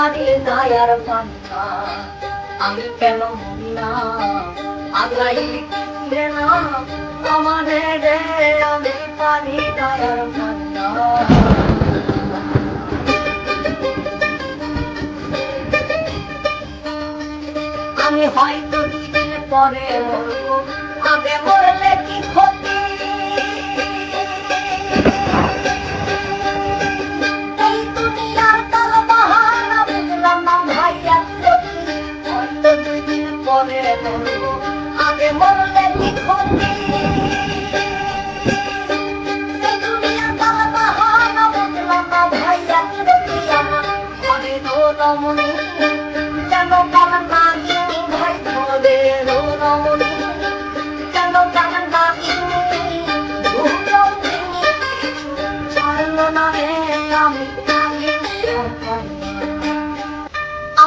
পারি না আর পান্না, আমি কেন মরি না আজরাইল কিনবে না আমারে রে, আমি পারি না আর পান্না। আমি হয়তো 2 দিন পরে মরবো, আগে মরলে কি ক্ষতি, এই দুনিয়ার তালবাহানা বুঝলাম না ভাইয়া সত্যি। হয়তো 2 দিন পরে মরবো, আগে মরলে কি ক্ষতি, এই দুনিয়ার তালবাহানা বুঝলাম না ভাইয়া সত্যি। আমার ঘরে রমণী কেন কামান বাগিনী, ভাই ঘরে রমণী কেন কামান বাগিনী,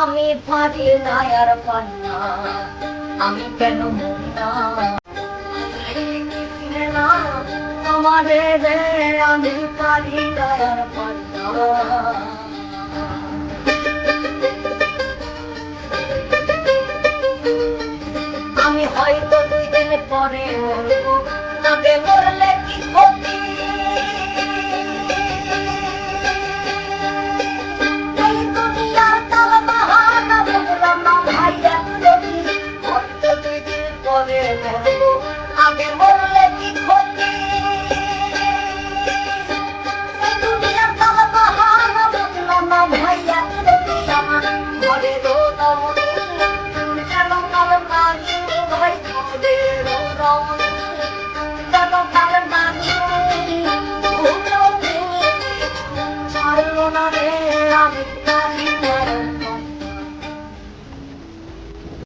আমি পারি না আর পান্না, আমি কেন মরি না আমারে রে, আমি পারি না আর পান্না। আমি হয়তো 2 দিন পরে মরবো, আগে মরলে কি ক্ষতি, এই দুনিয়ার তালবাহানা বুঝলাম না ভাইয়া সত্যি। হয়তো 2 দিন পরে মরবো, আগে মরলে কি ক্ষতি, এই দুনিয়ার তালবাহানা বুঝলাম না ভাইয়া সত্যি। আমার ঘরে রমণী কেন কামান বাগিনী, ভাই ঘরে রমণী